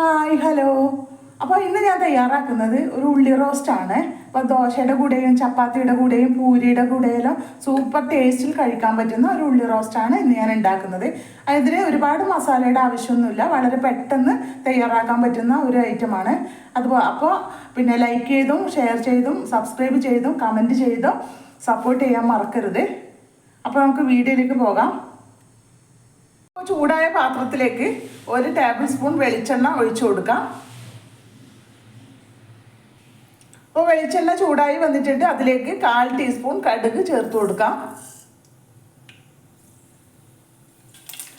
Hi hello. അപ്പോൾ ഇന്ന് ഞാൻ തയ്യാറാക്കുന്നത് ഒരു ഉള്ളി റോസ്റ്റാണ്. അപ്പോൾ ദോശയുടെ കൂടെയും ചപ്പാത്തിയുടെ കൂടെയും പൂരിയുടെ കൂടെയെല്ലാം സൂപ്പർ ടേസ്റ്റിൽ കഴിക്കാൻ പറ്റുന്ന ഒരു ഉള്ളി റോസ്റ്റാണ് ഇന്ന് ഞാൻ ഉണ്ടാക്കുന്നത്. ഇതിന് ഒരുപാട് മസാലയുടെ ആവശ്യമൊന്നുമില്ല, വളരെ പെട്ടെന്ന് തയ്യാറാക്കാൻ പറ്റുന്ന ഒരു ഐറ്റമാണ്. അപ്പോൾ പിന്നെ ലൈക്ക് ചെയ്തും ഷെയർ ചെയ്തും സബ്സ്ക്രൈബ് ചെയ്തും കമൻറ്റ് ചെയ്തും സപ്പോർട്ട് ചെയ്യാൻ മറക്കരുത്. അപ്പോൾ നമുക്ക് വീഡിയോയിലേക്ക് പോകാം. ചൂടായ പാത്രത്തിലേക്ക് 1 ടേബിൾ സ്പൂൺ വെളിച്ചെണ്ണ ഒഴിച്ചു കൊടുക്കാം. അപ്പോൾ വെളിച്ചെണ്ണ ചൂടായി വന്നിട്ടുണ്ട്. അതിലേക്ക് 1/4 ടീസ്പൂൺ കടുക് ചേർത്ത് കൊടുക്കാം.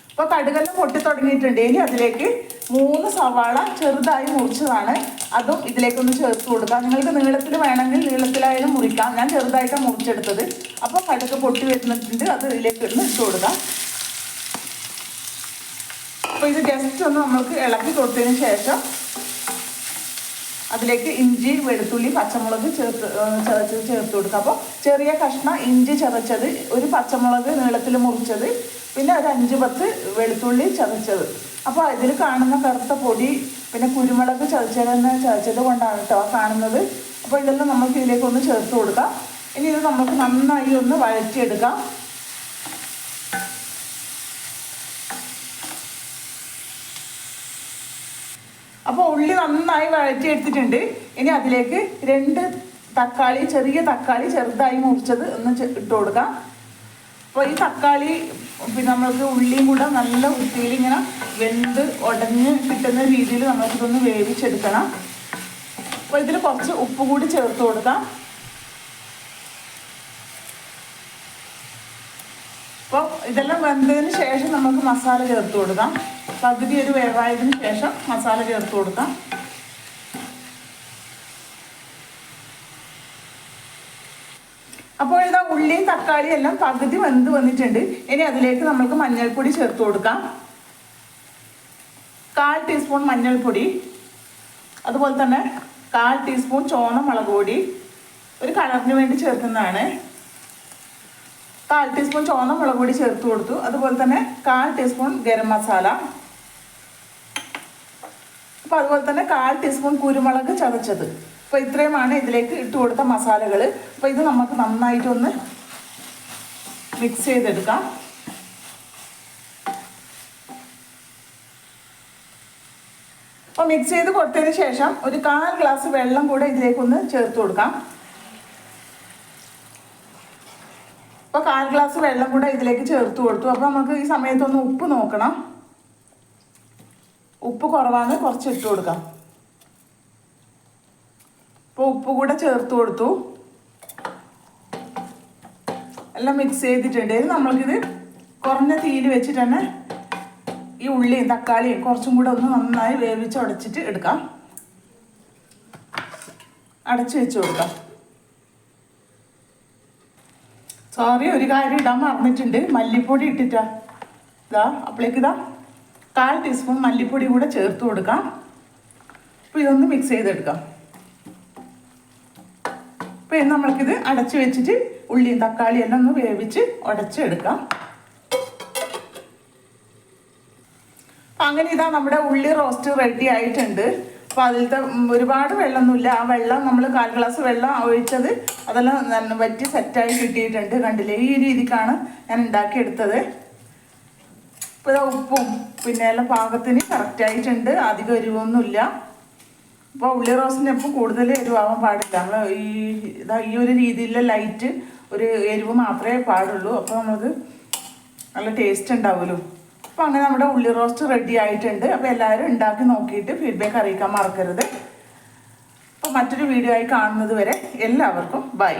അപ്പോൾ കടുകെല്ലാം പൊട്ടി തുടങ്ങിയിട്ടുണ്ട്. ഇനി അതിലേക്ക് 3 സവാള ചെറുതായി മുറിച്ചതാണ്, അതും ഇതിലേക്കൊന്ന് ചേർത്ത് കൊടുക്കാം. നിങ്ങൾക്ക് നീളത്തിൽ വേണമെങ്കിൽ നീളത്തിലായാലും മുറിക്കാം. ഞാൻ ചെറുതായിട്ടാണ് മുറിച്ചെടുത്തത്. അപ്പോൾ കടുക് പൊട്ടി വരുന്നിട്ടുണ്ട്, അത് ഇതിലേക്ക് ഒന്ന് ഇട്ട് കൊടുക്കാം. അപ്പോൾ ഇത് ജസ്റ്റ് ഒന്ന് നമുക്ക് ഇളക്കി കൊടുത്തതിന് ശേഷം അതിലേക്ക് ഇഞ്ചി വെളുത്തുള്ളി പച്ചമുളക് ചേർത്ത് കൊടുക്കുക. അപ്പോൾ ചെറിയ കഷ്ണം ഇഞ്ചി ചതച്ചത്, ഒരു പച്ചമുളക് നീളത്തിൽ മുറിച്ചത്, പിന്നെ ഒരു 5-10 വെളുത്തുള്ളി ചതച്ചത്. അപ്പോൾ ഇതിൽ കാണുന്ന കറുത്ത പൊടി പിന്നെ കുരുമുളക് ചതച്ചത് കൊണ്ടാണ് കേട്ടോ കാണുന്നത്. അപ്പോൾ ഇതെല്ലാം നമുക്ക് ഇതിലേക്കൊന്ന് ചേർത്ത് കൊടുക്കാം. ഇനി ഇത് നമുക്ക് നന്നായി ഒന്ന് വഴറ്റിയെടുക്കാം. അപ്പോൾ ഉള്ളി നന്നായി വഴറ്റിയെടുത്തിട്ടുണ്ട്. ഇനി അതിലേക്ക് 2 തക്കാളി, ചെറിയ തക്കാളി ചെറുതായി മുറിച്ചത് ഒന്ന് ഇട്ട് കൊടുക്കാം. അപ്പോൾ ഈ തക്കാളി പിന്നെ നമ്മൾക്ക് ഉള്ളിയും കൂടെ നല്ല വൃത്തിയിൽ ഇങ്ങനെ വെന്ത് ഉടഞ്ഞ് കിട്ടുന്ന രീതിയിൽ നമുക്കിതൊന്ന് വേവിച്ചെടുക്കണം. അപ്പോൾ ഇതിൽ കുറച്ച് ഉപ്പ് കൂടി ചേർത്ത് കൊടുക്കാം. അപ്പോൾ ഇതെല്ലാം വെന്തതിന് ശേഷം നമുക്ക് മസാല ചേർത്ത് കൊടുക്കാം. പകുതി ഒരു വേവായതിന് ശേഷം മസാല ചേർത്ത് കൊടുക്കാം. അപ്പോൾ ഇതാ ഉള്ളിയും തക്കാളിയും എല്ലാം പകുതി വെന്ത് വന്നിട്ടുണ്ട്. ഇനി അതിലേക്ക് നമുക്ക് മഞ്ഞൾപ്പൊടി ചേർത്ത് കൊടുക്കാം. 1/4 ടീസ്പൂൺ മഞ്ഞൾപ്പൊടി, അതുപോലെ തന്നെ 1/4 ടീസ്പൂൺ ചുവന്ന മുളക് പൊടി, ഒരു കളറിന് വേണ്ടി ചേർക്കുന്നതാണ്. 1/4 ടീസ്പൂൺ ചുവന്ന മുളക് പൊടി ചേർത്ത് കൊടുത്തു. അതുപോലെ തന്നെ 1/4 ടീസ്പൂൺ ഗരം മസാല. അപ്പോൾ അതുപോലെ തന്നെ 1/4 ടീസ്പൂൺ കുരുമുളക് ചതച്ചത്. അപ്പോൾ ഇത്രയുമാണ് ഇതിലേക്ക് ഇട്ട് കൊടുത്ത മസാലകൾ. അപ്പോൾ ഇത് നമുക്ക് നന്നായിട്ടൊന്ന് മിക്സ് ചെയ്തെടുക്കാം. അപ്പോൾ മിക്സ് ചെയ്ത് കൊടുത്തതിന് ശേഷം ഒരു 1/4 ഗ്ലാസ് വെള്ളം കൂടെ ഇതിലേക്കൊന്ന് ചേർത്ത് കൊടുക്കാം. അപ്പോൾ 1/4 ഗ്ലാസ് വെള്ളം കൂടെ ഇതിലേക്ക് ചേർത്ത് കൊടുത്തു. അപ്പോൾ നമുക്ക് ഈ സമയത്തൊന്ന് ഉപ്പ് നോക്കണം. ഉപ്പ് കുറവാണ്, കുറച്ച് ഇട്ട് കൊടുക്കാം. അപ്പോൾ ഉപ്പ് കൂടെ ചേർത്ത് കൊടുത്തു. എല്ലാം മിക്സ് ചെയ്തിട്ടുണ്ട്. നമ്മൾക്കിത് കുറഞ്ഞ തീയിൽ വെച്ചിട്ട് തന്നെ ഈ ഉള്ളിയും തക്കാളിയും കുറച്ചും കൂടെ ഒന്ന് നന്നായി വേവിച്ച് ഉടച്ചിട്ട് എടുക്കാം. അടച്ചു വെച്ച് കൊടുക്കാം. സോറി, ഒരു കാര്യം ഇടാൻ മറന്നിട്ടുണ്ട്. മല്ലിപ്പൊടി ഇട്ടിട്ടാ അപ്പോഴേക്ക് 1/4 ടീസ്പൂൺ മല്ലിപ്പൊടി കൂടെ ചേർത്ത് കൊടുക്കാം. അപ്പോൾ ഇതൊന്ന് മിക്സ് ചെയ്തെടുക്കാം. അപ്പോൾ നമ്മൾക്കിത് അടച്ചു വെച്ചിട്ട് ഉള്ളിയും തക്കാളിയും എല്ലാം ഒന്ന് വേവിച്ച് ഉടച്ചെടുക്കാം. അപ്പം അങ്ങനെ നമ്മുടെ ഉള്ളി റോസ്റ്റ് റെഡി ആയിട്ടുണ്ട്. അപ്പോൾ അതിലത്തെ ഒരുപാട് വെള്ളമൊന്നുമില്ല. ആ വെള്ളം നമ്മൾ 1/4 ഗ്ലാസ് വെള്ളം ഒഴിച്ചത് അതെല്ലാം വറ്റി സെറ്റായി കിട്ടിയിട്ടുണ്ട്. കണ്ടില്ലേ, ഈ രീതിക്കാണ് ഞാൻ ഉണ്ടാക്കിയെടുത്തത്. ഇപ്പോൾ ഉപ്പും പിന്നെ എല്ലാം പാകത്തിന് കറക്റ്റായിട്ടുണ്ട്. അധികം എരിവൊന്നുമില്ല. അപ്പോൾ ഉള്ളി റോസ്റ്റിന് എപ്പോൾ കൂടുതൽ എരിവാകാൻ പാടില്ല. നമ്മൾ ഈ ഒരു രീതിയിലുള്ള ലൈറ്റ് ഒരു എരിവ് മാത്രമേ പാടുള്ളൂ. അപ്പോൾ നമുക്ക് നല്ല ടേസ്റ്റ് ഉണ്ടാവുമല്ലോ. അപ്പോൾ അങ്ങനെ നമ്മുടെ ഉള്ളി റോസ്റ്റ് റെഡി ആയിട്ടുണ്ട്. അപ്പോൾ എല്ലാവരും ഉണ്ടാക്കി നോക്കിയിട്ട് ഫീഡ്ബാക്ക് അറിയിക്കാൻ മറക്കരുത്. അപ്പോൾ മറ്റൊരു വീഡിയോ ആയി കാണുന്നത് വരെ എല്ലാവർക്കും ബൈ.